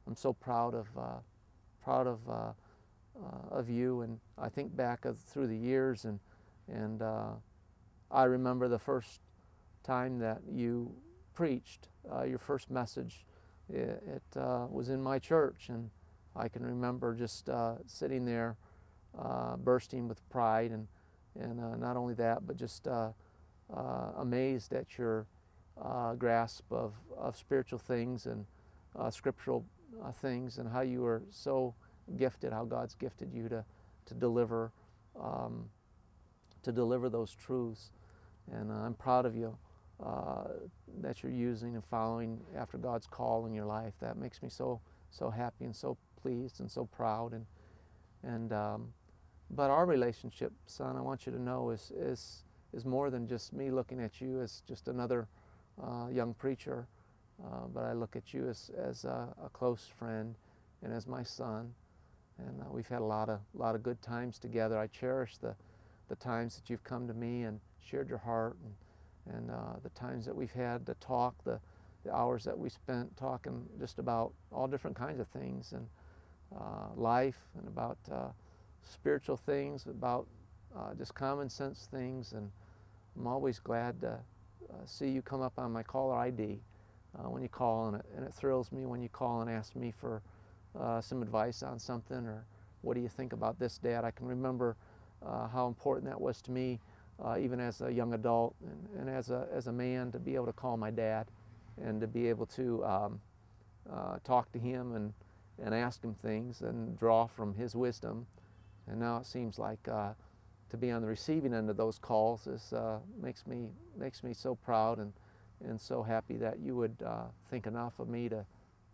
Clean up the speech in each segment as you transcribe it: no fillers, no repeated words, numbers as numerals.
I'm so proud of you. And I think back through the years, and I remember the first time that you preached your first message. It was in my church, and I can remember just sitting there bursting with pride, and not only that, but just amazed at your grasp of spiritual things and scriptural things, and how you were so gifted, how God's gifted you to deliver those truths. And I'm proud of you that you're using and following after God's call in your life. That makes me so happy and so pleased and so proud. And but our relationship, son, I want you to know, is more than just me looking at you as just another young preacher, but I look at you as a close friend and as my son. And we've had a lot of good times together. I cherish the times that you've come to me and shared your heart, and the times that we've had to talk, the hours that we spent talking just about all different kinds of things, and life, and about spiritual things, about just common sense things. And I'm always glad to see you come up on my caller ID when you call, and it thrills me when you call and ask me for some advice on something, or what do you think about this, Dad? I can remember how important that was to me, even as a young adult, and as a man, to be able to call my dad and to be able to talk to him and ask him things and draw from his wisdom. And now it seems like to be on the receiving end of those calls makes me so proud and so happy that you would think enough of me to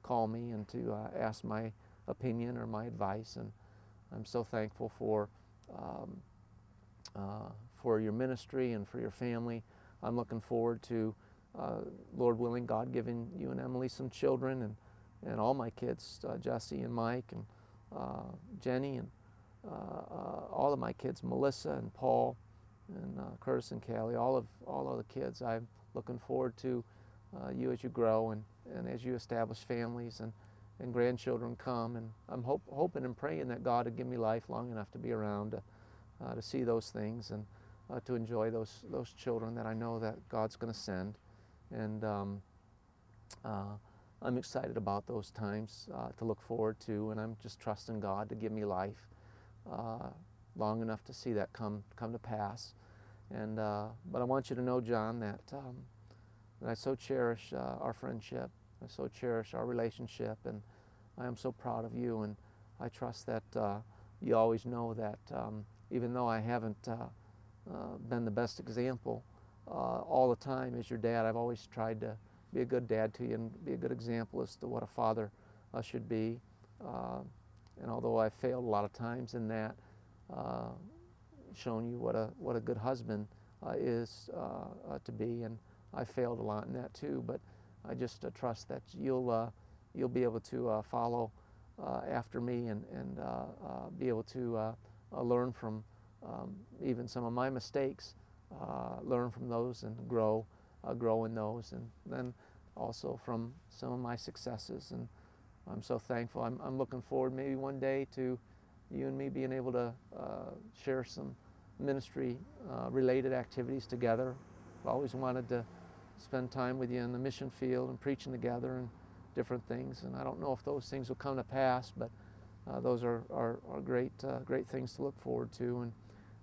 call me and to ask my opinion or my advice. And I'm so thankful for your ministry and for your family. I'm looking forward to, Lord willing, God giving you and Emily some children, and all my kids, Jesse and Mike and Jenny, and all of my kids, Melissa and Paul and Curtis and Callie, all of the kids. I'm looking forward to you as you grow and as you establish families and grandchildren come. And I'm hoping and praying that God would give me life long enough to be around to see those things, and to enjoy those children that I know that God's going to send. And I'm excited about those times to look forward to, and I'm just trusting God to give me life long enough to see that come to pass. And but I want you to know, John, that I so cherish our friendship. I so cherish our relationship, and I am so proud of you. And I trust that you always know that even though I haven't been the best example all the time as your dad, I've always tried to be a good dad to you and be a good example as to what a father should be. And although I've failed a lot of times in that, shown you what a good husband is to be, and I failed a lot in that too. But I just trust that you'll be able to follow after me and be able to learn from even some of my mistakes, learn from those and grow in those, and then also from some of my successes. And I'm so thankful. I'm looking forward maybe one day to you and me being able to share some ministry related activities together. I've always wanted to spend time with you in the mission field and preaching together and different things. And I don't know if those things will come to pass, but those are great things to look forward to.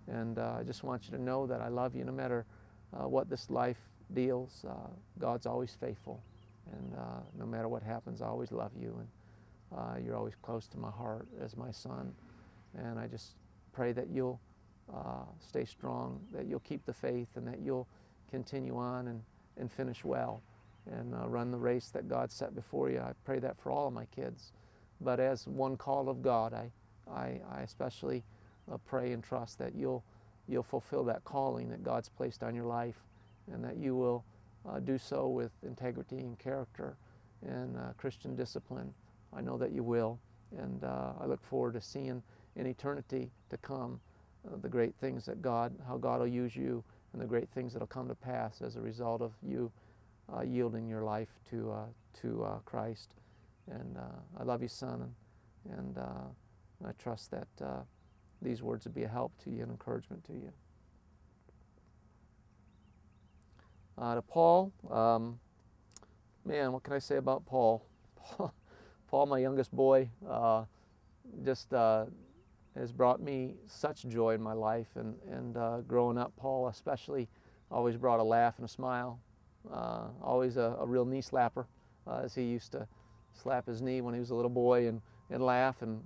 And I just want you to know that I love you no matter what this life deals. God's always faithful, and no matter what happens, I always love you, and you're always close to my heart as my son. And I just pray that you'll stay strong, that you'll keep the faith, and that you'll continue on and finish well, and run the race that God set before you. I pray that for all of my kids. But as one call of God, I especially pray and trust that you'll fulfill that calling that God's placed on your life, and that you will do so with integrity and character and Christian discipline. I know that you will, and I look forward to seeing in eternity to come the great things that how God will use you, and the great things that will come to pass as a result of you yielding your life to Christ And I love you, son, and I trust that these words would be a help to you and encouragement to you. To Paul, man, what can I say about Paul? Paul, my youngest boy, just has brought me such joy in my life, and growing up, Paul especially always brought a laugh and a smile. Always a real knee slapper, as he used to slap his knee when he was a little boy and laugh and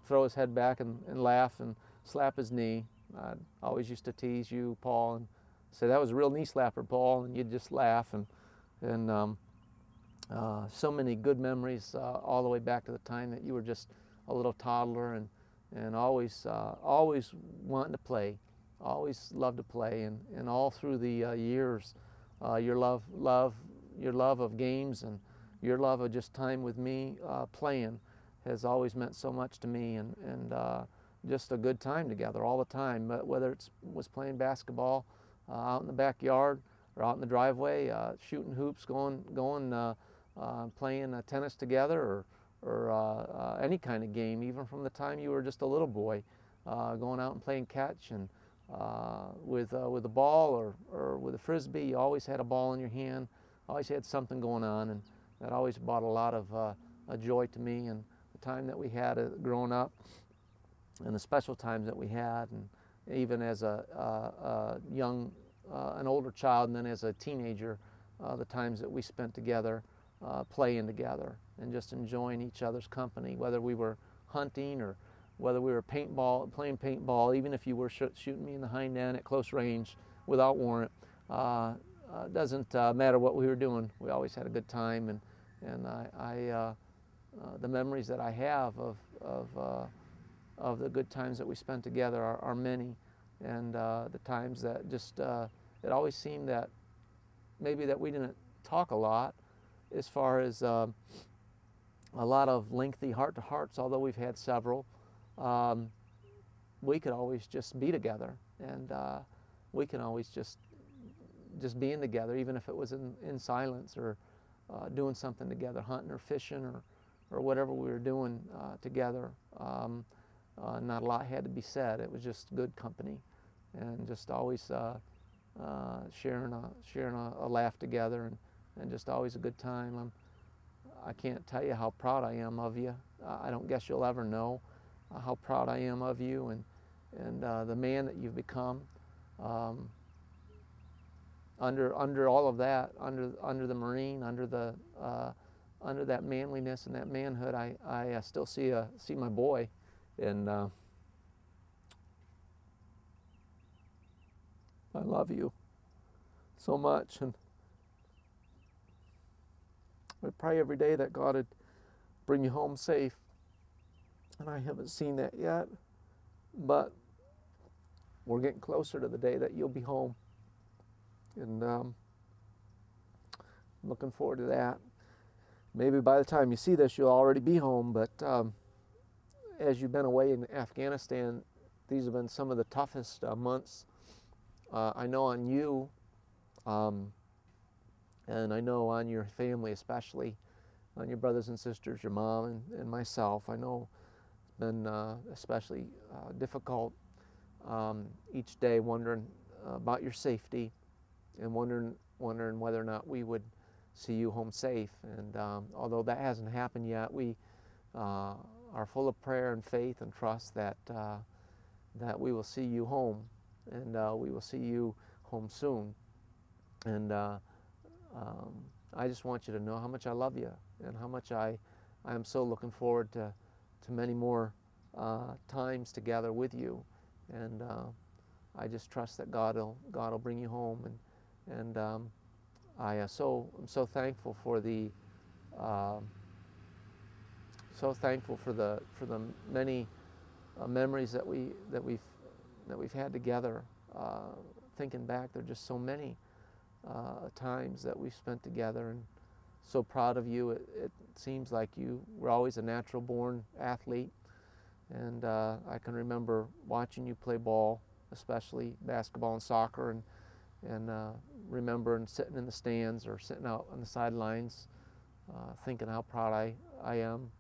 throw his head back and laugh and slap his knee. I always used to tease you, Paul, and say that was a real knee slapper, Paul, and you'd just laugh. And so many good memories all the way back to the time that you were just a little toddler and always wanting to play, always loved to play, and all through the years, your love of games and your love of just time with me playing has always meant so much to me, and just a good time together all the time. But whether it was playing basketball out in the backyard or out in the driveway, shooting hoops, going playing tennis together, or any kind of game, even from the time you were just a little boy, going out and playing catch and with a ball or with a frisbee. You always had a ball in your hand, always had something going on, and that always brought a lot of joy to me. And the time that we had growing up, and the special times that we had, and even as a young, an older child, and then as a teenager, the times that we spent together, playing together and just enjoying each other's company, whether we were hunting or whether we were playing paintball, even if you were shooting me in the hind end at close range without warrant. Doesn't matter what we were doing. We always had a good time, and the memories that I have of the good times that we spent together are many, and the times that just it always seemed that maybe that we didn't talk a lot, as far as a lot of lengthy heart-to-hearts, although we've had several. We could always just be together, and we can always just being together, even if it was in silence, or doing something together, hunting or fishing or whatever we were doing together. Not a lot had to be said. It was just good company, and just always sharing a laugh together, and just always a good time. I can't tell you how proud I am of you. I don't guess you'll ever know how proud I am of you and the man that you've become. Under all of that, under the Marine, under that manliness and that manhood, I still see my boy, and I love you so much, and I pray every day that God would bring you home safe, and I haven't seen that yet, but we're getting closer to the day that you'll be home, and I'm looking forward to that. Maybe by the time you see this, you'll already be home, but as you've been away in Afghanistan, these have been some of the toughest months. I know on you, and I know on your family, especially on your brothers and sisters, your mom and myself. I know it's been especially difficult each day, wondering about your safety, and wondering whether or not we would see you home safe. And although that hasn't happened yet, we are full of prayer and faith and trust that we will see you home, and we will see you home soon. And I just want you to know how much I love you, and how much I am so looking forward to many more times together with you. And I just trust that God will bring you home, and I'm so thankful for the many memories that we've had together. Thinking back, there are just so many times that we've spent together, and so proud of you. It seems like you were always a natural born athlete, and I can remember watching you play ball, especially basketball and soccer, and remembering sitting in the stands or sitting out on the sidelines, thinking how proud I am